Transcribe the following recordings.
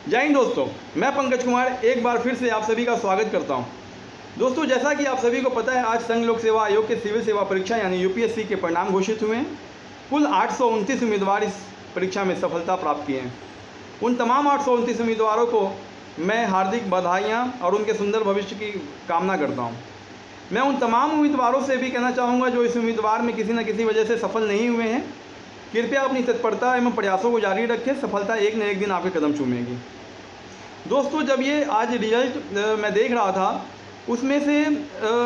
जय हिंद दोस्तों, मैं पंकज कुमार एक बार फिर से आप सभी का स्वागत करता हूं। दोस्तों, जैसा कि आप सभी को पता है, आज संघ लोक सेवा आयोग के सिविल सेवा परीक्षा यानी यूपीएससी के परिणाम घोषित हुए हैं। कुल 829 उम्मीदवार इस परीक्षा में सफलता प्राप्त किए हैं। उन तमाम 829 उम्मीदवारों को मैं हार्दिक बधाइयाँ और उनके सुंदर भविष्य की कामना करता हूँ। मैं उन तमाम उम्मीदवारों से भी कहना चाहूँगा जो इस उम्मीदवार में किसी न किसी वजह से सफल नहीं हुए हैं, कृपया अपनी तत्परता एवं प्रयासों को जारी रखें। सफलता एक न एक दिन आपके कदम चूमेगी। दोस्तों, जब ये आज रिजल्ट मैं देख रहा था, उसमें से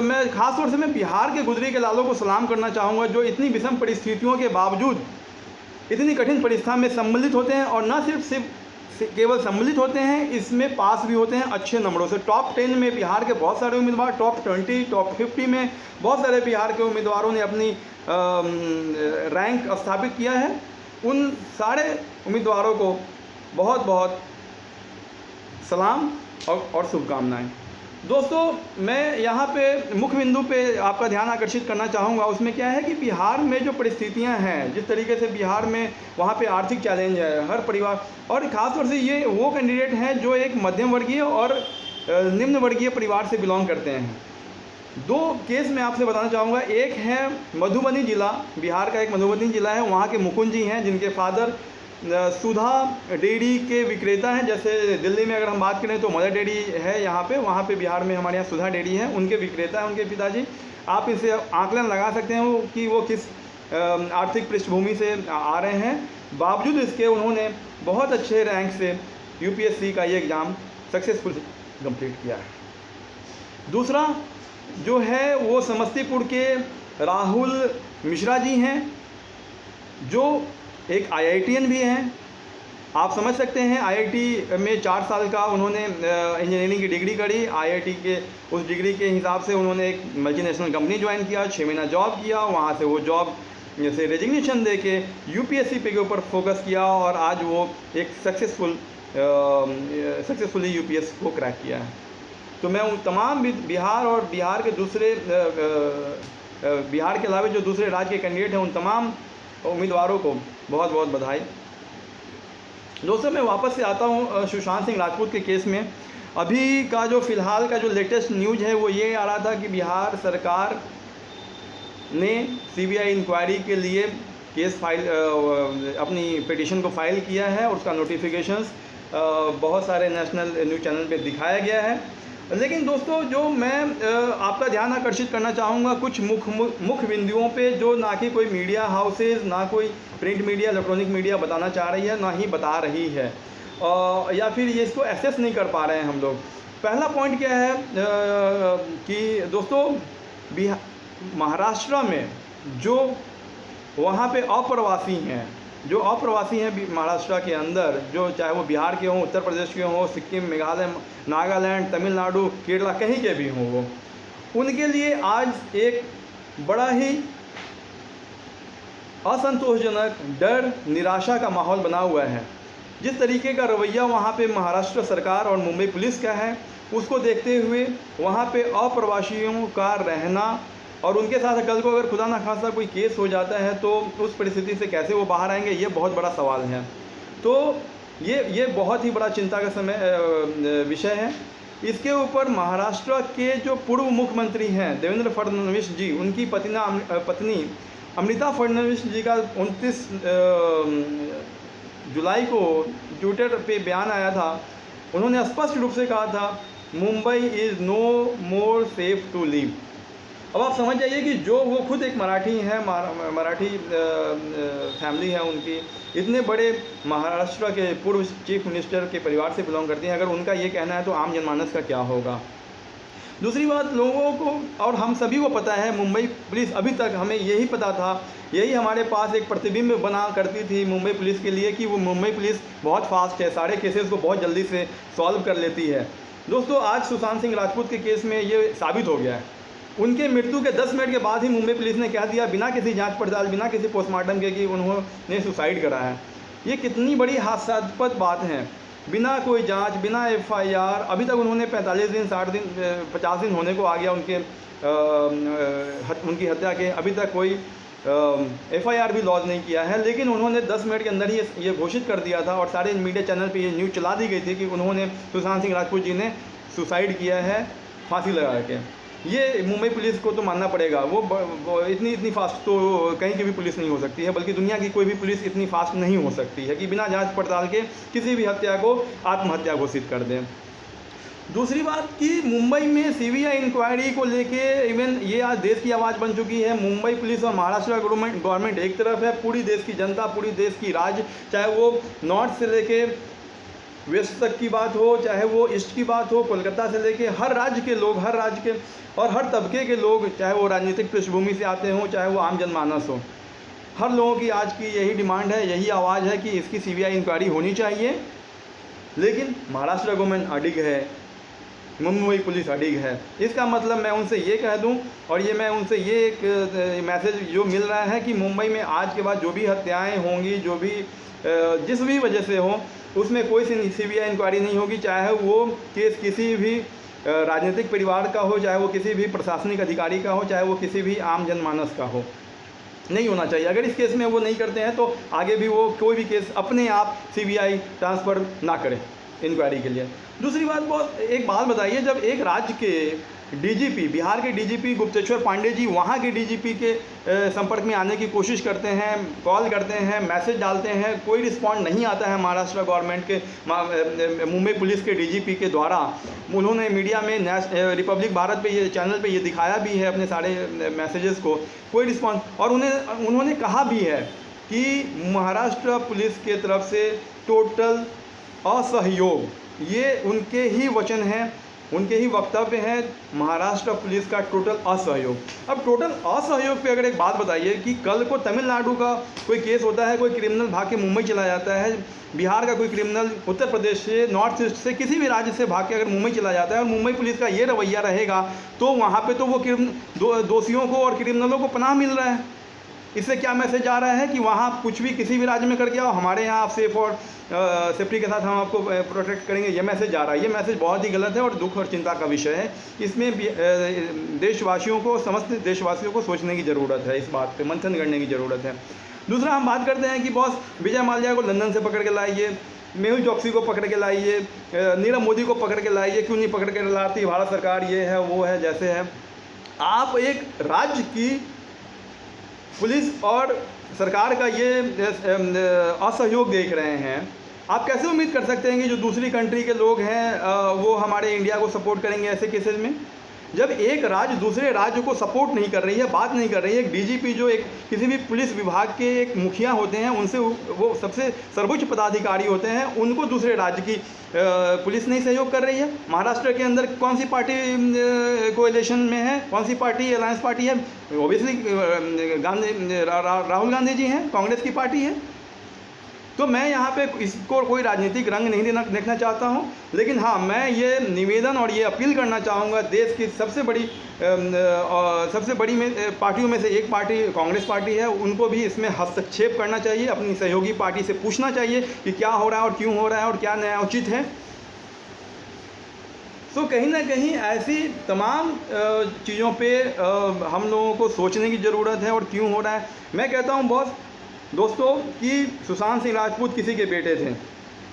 मैं ख़ास तौर से मैं बिहार के गुजरी के लालों को सलाम करना चाहूँगा, जो इतनी विषम परिस्थितियों के बावजूद इतनी कठिन परीक्षा में सम्मिलित होते हैं और न सिर्फ केवल सम्मिलित होते हैं, इसमें पास भी होते हैं अच्छे नंबरों से। टॉप 10 में बिहार के बहुत सारे उम्मीदवार, टॉप 20, टॉप 50 में बहुत सारे बिहार के उम्मीदवारों ने अपनी रैंक स्थापित किया है। उन सारे उम्मीदवारों को बहुत बहुत सलाम और शुभकामनाएं। दोस्तों, मैं यहाँ पे मुख्य बिंदु पे आपका ध्यान आकर्षित करना चाहूँगा। उसमें क्या है कि बिहार में जो परिस्थितियाँ हैं, जिस तरीके से बिहार में वहाँ पे आर्थिक चैलेंज है हर परिवार, और ख़ास तौर से ये वो कैंडिडेट हैं जो एक मध्यम वर्गीय और निम्न वर्गीय परिवार से बिलोंग करते हैं। दो केस मैं आपसे बताना चाहूँगा। एक है मधुबनी ज़िला, बिहार का एक मधुबनी ज़िला है, वहाँ के मुकुंद जी हैं, जिनके फादर सुधा डेयरी के विक्रेता हैं। जैसे दिल्ली में अगर हम बात करें तो मदर डेयरी है यहाँ पे, वहाँ पे बिहार में हमारे यहाँ सुधा डेयरी है, उनके विक्रेता हैं उनके पिताजी। आप इसे आकलन लगा सकते हैं कि वो किस आर्थिक पृष्ठभूमि से आ रहे हैं। बावजूद इसके उन्होंने बहुत अच्छे रैंक से यूपीएससी का ये एग्ज़ाम सक्सेसफुल कंप्लीट किया है। दूसरा जो है वो समस्तीपुर के राहुल मिश्रा जी हैं, जो एक आईआईटीएन भी हैं। आप समझ सकते हैं, आईआईटी में 4 साल का उन्होंने इंजीनियरिंग की डिग्री करी। आईआईटी के उस डिग्री के हिसाब से उन्होंने एक मल्टीनेशनल कंपनी ज्वाइन किया, 6 महीना जॉब किया, वहाँ से वो जॉब से रेजिग्नेशन दे के यूपीएससी के ऊपर फोकस किया और आज वो एक सक्सेसफुली यूपीएससी को क्रैक किया है। तो मैं उन तमाम बिहार और बिहार के दूसरे बिहार के अलावा जो दूसरे राज्य के कैंडिडेट हैं, उन तमाम उम्मीदवारों को बहुत बहुत बधाई। दोस्तों, मैं वापस से आता हूँ सुशांत सिंह राजपूत के केस में। अभी का जो फ़िलहाल का जो लेटेस्ट न्यूज़ है वो ये आ रहा था कि बिहार सरकार ने सीबीआई इंक्वायरी के लिए केस फाइल अपनी पिटीशन को फाइल किया है और उसका नोटिफिकेशंस बहुत सारे नेशनल न्यूज़ चैनल पे दिखाया गया है। लेकिन दोस्तों, जो मैं आपका ध्यान आकर्षित करना चाहूँगा कुछ मुख्य बिंदुओं पे, जो ना कि कोई मीडिया हाउसेज, ना कोई प्रिंट मीडिया, इलेक्ट्रॉनिक मीडिया बताना चाह रही है, ना ही बता रही है, या फिर ये इसको एसेस नहीं कर पा रहे हैं हम लोग। पहला पॉइंट क्या है कि दोस्तों, महाराष्ट्र में जो वहाँ पे अप्रवासी हैं महाराष्ट्र के अंदर, जो चाहे वो बिहार के हों, उत्तर प्रदेश के हों, सिक्किम, मेघालय, नागालैंड, तमिलनाडु, केरला, कहीं के भी हों, वो उनके लिए आज एक बड़ा ही असंतोषजनक, डर, निराशा का माहौल बना हुआ है। जिस तरीके का रवैया वहाँ पे महाराष्ट्र सरकार और मुंबई पुलिस का है, उसको देखते हुए वहाँ पे अप्रवासियों का रहना और उनके साथ कल को अगर खुदा ना खास्ता कोई केस हो जाता है तो उस परिस्थिति से कैसे वो बाहर आएंगे, ये बहुत बड़ा सवाल है। तो ये बहुत ही बड़ा चिंता का विषय है। इसके ऊपर महाराष्ट्र के जो पूर्व मुख्यमंत्री हैं देवेंद्र फडणवीस जी, उनकी पत्नी अमृता फडणवीस जी का 29 जुलाई को ट्विटर पे बयान आया था। उन्होंने स्पष्ट रूप से कहा था, Mumbai is no more safe to live. अब आप समझ जाइए कि जो वो खुद एक मराठी हैं, मराठी फैमिली है उनकी, इतने बड़े महाराष्ट्र के पूर्व चीफ मिनिस्टर के परिवार से बिलोंग करती हैं, अगर उनका ये कहना है तो आम जनमानस का क्या होगा। दूसरी बात, लोगों को और हम सभी को पता है, मुंबई पुलिस अभी तक हमें यही पता था, यही हमारे पास एक प्रतिबिंब बना करती थी मुंबई पुलिस के लिए कि वो मुंबई पुलिस बहुत फास्ट है, सारे केसेस को बहुत जल्दी से सॉल्व कर लेती है। दोस्तों, आज सुशांत सिंह राजपूत के केस में ये साबित हो गया है। उनके मृत्यु के 10 मिनट के बाद ही मुंबई पुलिस ने कह दिया, बिना किसी जांच पड़ताल, बिना किसी पोस्टमार्टम के, कि उन्होंने सुसाइड करा है। ये कितनी बड़ी हास्यास्पद बात है। बिना कोई जांच, बिना एफआईआर, अभी तक उन्होंने 45 दिन, 60 दिन, 50 दिन होने को आ गया उनकी हत्या के, अभी तक कोई FIR भी लॉन्च नहीं किया है, लेकिन उन्होंने 10 मिनट के अंदर ही ये घोषित कर दिया था और सारे मीडिया चैनल पे ये न्यूज़ चला दी गई थी कि उन्होंने सुशांत सिंह राजपूत जी ने सुसाइड किया है फांसी लगा के। ये मुंबई पुलिस को तो मानना पड़ेगा, वो इतनी फास्ट तो कहीं की भी पुलिस नहीं हो सकती है, बल्कि दुनिया की कोई भी पुलिस इतनी फास्ट नहीं हो सकती है कि बिना जांच पड़ताल के किसी भी हत्या को आत्महत्या घोषित कर दें। दूसरी बात कि मुंबई में CBI इंक्वायरी को लेके इवन ये आज देश की आवाज़ बन चुकी है। मुंबई पुलिस और महाराष्ट्र गवर्नमेंट एक तरफ है, पूरी देश की जनता, पूरी देश की राज्य, चाहे वो नॉर्थ से लेके वेस्ट तक की बात हो, चाहे वो ईस्ट की बात हो, कोलकाता से लेके हर राज्य के लोग, हर राज्य के और हर तबके के लोग, चाहे वो राजनीतिक पृष्ठभूमि से आते हों, चाहे वो आम जनमानस हो, हर लोगों की आज की यही डिमांड है, यही आवाज़ है कि इसकी CBI इंक्वायरी होनी चाहिए। लेकिन महाराष्ट्र गवर्नमेंट अडिग है, मुंबई पुलिस अडिग है। इसका मतलब मैं उनसे ये कह दूं, और ये मैं उनसे ये एक मैसेज जो मिल रहा है कि मुंबई में आज के बाद जो भी हत्याएं होंगी, जो भी जिस भी वजह से हो, उसमें कोई CBI इंक्वायरी नहीं होगी, चाहे वो केस किसी भी राजनीतिक परिवार का हो, चाहे वो किसी भी प्रशासनिक अधिकारी का हो, चाहे वो किसी भी आम जनमानस का हो, नहीं होना चाहिए। अगर इस केस में वो नहीं करते हैं तो आगे भी वो कोई भी केस अपने आप CBI ट्रांसफ़र ना करें इंक्वायरी के लिए। दूसरी बात, एक बात बताइए, जब एक राज्य के DGP, बिहार के DGP गुप्तेश्वर पांडे जी वहाँ के DGP के संपर्क में आने की कोशिश करते हैं, कॉल करते हैं, मैसेज डालते हैं, कोई रिस्पॉन्ड नहीं आता है महाराष्ट्र गवर्नमेंट के मुंबई पुलिस के DGP के द्वारा। उन्होंने मीडिया में रिपब्लिक भारत पे ये चैनल पे ये दिखाया भी है अपने सारे मैसेजेस को, कोई रिस्पॉन्स, और उन्होंने कहा भी है कि महाराष्ट्र पुलिस के तरफ से टोटल असहयोग, ये उनके ही वचन हैं, उनके ही वक्तव्य हैं, महाराष्ट्र पुलिस का टोटल असहयोग। अब टोटल असहयोग पे अगर एक बात बताइए कि कल को तमिलनाडु का कोई केस होता है, कोई क्रिमिनल भाग के मुंबई चला जाता है, बिहार का कोई क्रिमिनल उत्तर प्रदेश से, नॉर्थ ईस्ट से, किसी भी राज्य से भाग के अगर मुंबई चला जाता है और मुंबई पुलिस का ये रवैया रहेगा, तो वहाँ पे तो वो दोषियों को और क्रिमिनलों को पनाह मिल रहा है। इससे क्या मैसेज आ रहा है कि वहाँ कुछ भी किसी भी राज्य में करके आओ, हमारे यहाँ आप सेफ और सेफ्टी के साथ हम आपको प्रोटेक्ट करेंगे, ये मैसेज आ रहा है। ये मैसेज बहुत ही गलत है और दुख और चिंता का विषय है। इसमें देशवासियों को, समस्त देशवासियों को सोचने की ज़रूरत है, इस बात पे मंथन करने की ज़रूरत है। दूसरा, हम बात करते हैं कि बॉस विजय माल्या को लंदन से पकड़ के लाइए, मेहुल चौकसी को पकड़ के लाइए, नीरव मोदी को पकड़ के लाइए, क्यों नहीं पकड़ के लाती भारत सरकार, ये है वो है जैसे है। आप एक राज्य की पुलिस और सरकार का ये असहयोग देख रहे हैं, आप कैसे उम्मीद कर सकते हैं कि जो दूसरी कंट्री के लोग हैं वो हमारे इंडिया को सपोर्ट करेंगे ऐसे केसेस में? जब एक राज्य दूसरे राज्य को सपोर्ट नहीं कर रही है, बात नहीं कर रही है, एक DGP जो एक किसी भी पुलिस विभाग के एक मुखिया होते हैं, उनसे वो सबसे सर्वोच्च पदाधिकारी होते हैं, उनको दूसरे राज्य की पुलिस नहीं सहयोग कर रही है। महाराष्ट्र के अंदर कौन सी पार्टी कोएलिशन में है, कौन सी पार्टी अलायंस पार्टी है? ओबियसली राहुल गांधी जी हैं, कांग्रेस की पार्टी है। तो मैं यहाँ पे इसको कोई राजनीतिक रंग नहीं देखना चाहता हूँ, लेकिन हाँ, मैं ये निवेदन और ये अपील करना चाहूँगा, देश की सबसे बड़ी पार्टियों में से एक पार्टी कांग्रेस पार्टी है, उनको भी इसमें हस्तक्षेप करना चाहिए, अपनी सहयोगी पार्टी से पूछना चाहिए कि क्या हो रहा है और क्यों हो रहा है और क्या न्यायोचित है। तो कहीं ना कहीं ऐसी तमाम चीज़ों पे हम लोगों को सोचने की ज़रूरत है और क्यों हो रहा है। मैं कहता हूँ बॉस, दोस्तों, कि सुशांत सिंह राजपूत किसी के बेटे थे,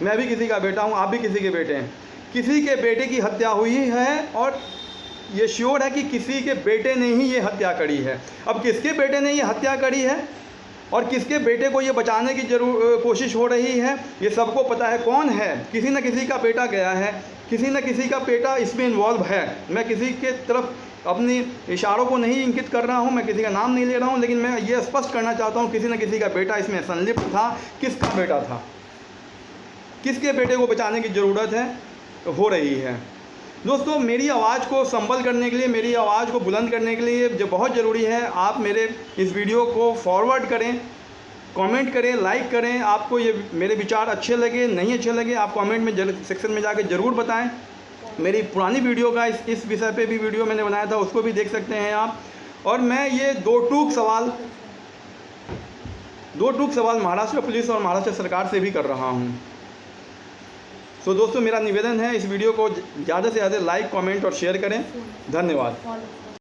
मैं भी किसी का बेटा हूँ, आप भी किसी के बेटे हैं। किसी के बेटे की हत्या हुई है और ये श्योर है कि किसी के बेटे ने ही ये हत्या करी है। अब किसके बेटे ने ये हत्या करी है और किसके बेटे को ये बचाने की कोशिश हो रही है, ये सबको पता है कौन है। किसी न किसी का बेटा गया है, किसी न किसी का बेटा इसमें इन्वॉल्व है। मैं किसी के तरफ अपनी इशारों को नहीं इंगित कर रहा हूं, मैं किसी का नाम नहीं ले रहा हूं, लेकिन मैं ये स्पष्ट करना चाहता हूं, किसी न किसी का बेटा इसमें संलिप्त था। किसका बेटा था, किसके बेटे को बचाने की ज़रूरत है, हो रही है। दोस्तों, मेरी आवाज़ को संबल करने के लिए, मेरी आवाज़ को बुलंद करने के लिए जो बहुत ज़रूरी है, आप मेरे इस वीडियो को फॉरवर्ड करें, कमेंट करें, लाइक करें। आपको ये मेरे विचार अच्छे लगे, नहीं अच्छे लगे, आप कमेंट में सेक्शन में जाकर ज़रूर बताएं। मेरी पुरानी वीडियो का इस विषय पे भी वीडियो मैंने बनाया था, उसको भी देख सकते हैं आप। और मैं ये दो टूक सवाल महाराष्ट्र पुलिस और महाराष्ट्र सरकार से भी कर रहा हूँ। सो दोस्तों, मेरा निवेदन है, इस वीडियो को ज़्यादा से ज़्यादा लाइक, कमेंट और शेयर करें। धन्यवाद।